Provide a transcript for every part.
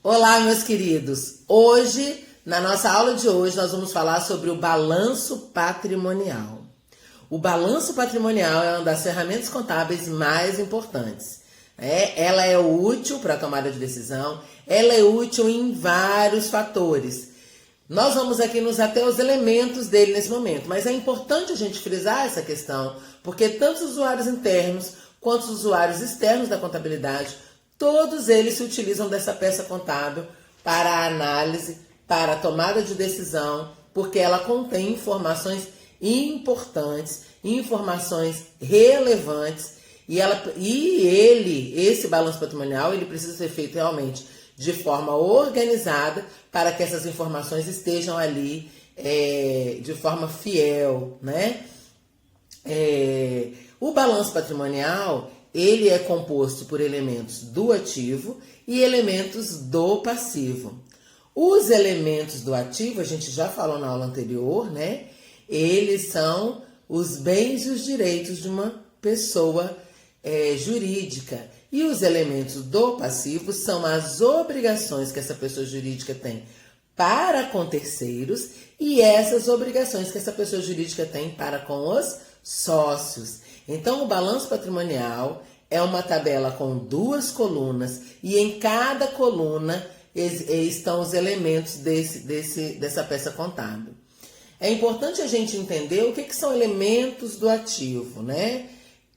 Olá, meus queridos! Hoje, na nossa aula de hoje, nós vamos falar sobre o balanço patrimonial. O balanço patrimonial é uma das ferramentas contábeis mais importantes. Ela é útil para a tomada de decisão, ela é útil em vários fatores. Nós vamos aqui nos ater aos elementos dele nesse momento, mas é importante a gente frisar essa questão, porque tanto os usuários internos quanto os usuários externos da contabilidade, todos eles se utilizam dessa peça contábil para a análise, para a tomada de decisão, porque ela contém informações importantes, informações relevantes, esse balanço patrimonial, ele precisa ser feito realmente de forma organizada para que essas informações estejam ali de forma fiel, né? O balanço patrimonial, ele é composto por elementos do ativo e elementos do passivo. Os elementos do ativo, a gente já falou na aula anterior, né? Eles são os bens e os direitos de uma pessoa jurídica. E os elementos do passivo são as obrigações que essa pessoa jurídica tem para com terceiros e essas obrigações que essa pessoa jurídica tem para com os sócios. Então, o balanço patrimonial é uma tabela com duas colunas e em cada coluna estão os elementos dessa peça contábil. É importante a gente entender o que são elementos do ativo, né?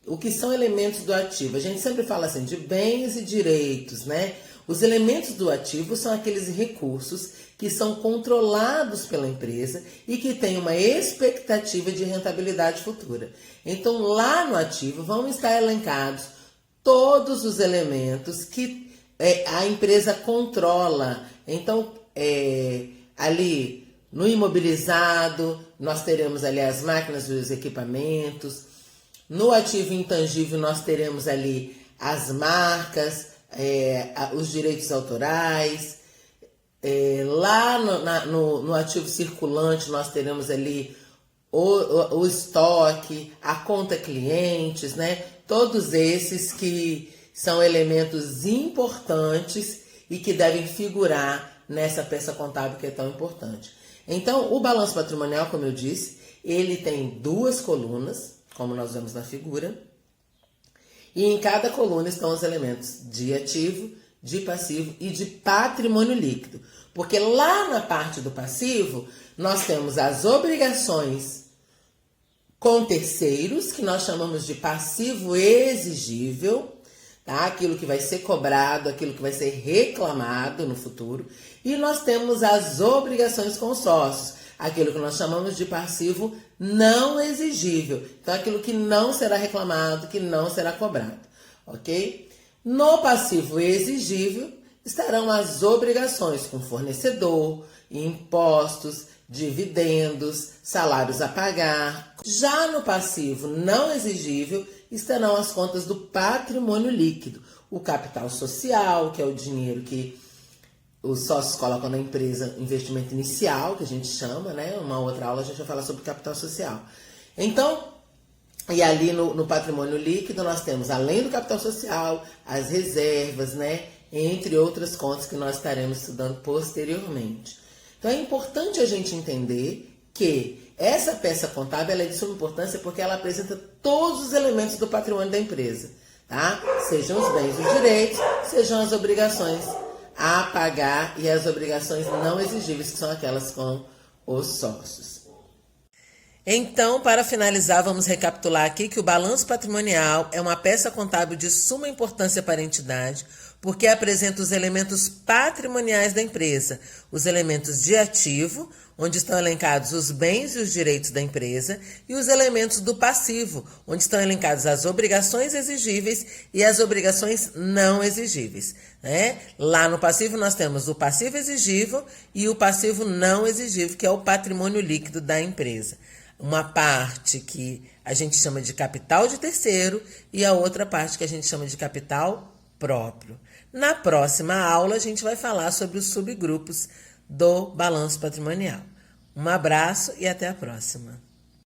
O que são elementos do ativo? A gente sempre fala assim de bens e direitos, né? Os elementos do ativo são aqueles recursos que são controlados pela empresa e que têm uma expectativa de rentabilidade futura. Então, lá no ativo vão estar elencados todos os elementos que a empresa controla. Então, ali no imobilizado, nós teremos ali as máquinas e os equipamentos. No ativo intangível, nós teremos ali as marcas, os direitos autorais. Lá no ativo circulante, nós teremos ali o estoque, a conta clientes, né? Todos esses que são elementos importantes e que devem figurar nessa peça contábil que é tão importante. Então, o balanço patrimonial, como eu disse, ele tem duas colunas, como nós vemos na figura, e em cada coluna estão os elementos de ativo, de passivo e de patrimônio líquido. Porque lá na parte do passivo, nós temos as obrigações com terceiros, que nós chamamos de passivo exigível, tá? Aquilo que vai ser cobrado, aquilo que vai ser reclamado no futuro. E nós temos as obrigações com sócios, aquilo que nós chamamos de passivo não exigível. Então, aquilo que não será reclamado, que não será cobrado, ok? No passivo exigível estarão as obrigações com fornecedor, impostos, dividendos, salários a pagar. Já no passivo não exigível estarão as contas do patrimônio líquido, o capital social, que é o dinheiro que os sócios colocam na empresa, investimento inicial, que a gente chama, né? Uma outra aula a gente vai falar sobre capital social. Então, e ali no patrimônio líquido nós temos, além do capital social, as reservas, né? Entre outras contas que nós estaremos estudando posteriormente. Então, é importante a gente entender que essa peça contábil ela é de suma importância porque ela apresenta todos os elementos do patrimônio da empresa, tá? Sejam os bens e os direitos, sejam as obrigações a pagar e as obrigações não exigíveis, que são aquelas com os sócios. Então, para finalizar, vamos recapitular aqui que o balanço patrimonial é uma peça contábil de suma importância para a entidade, porque apresenta os elementos patrimoniais da empresa, os elementos de ativo, onde estão elencados os bens e os direitos da empresa, e os elementos do passivo, onde estão elencadas as obrigações exigíveis e as obrigações não exigíveis, né? Lá no passivo nós temos o passivo exigível e o passivo não exigível, que é o patrimônio líquido da empresa. Uma parte que a gente chama de capital de terceiro e a outra parte que a gente chama de capital próprio. Na próxima aula, a gente vai falar sobre os subgrupos do balanço patrimonial. Um abraço e até a próxima.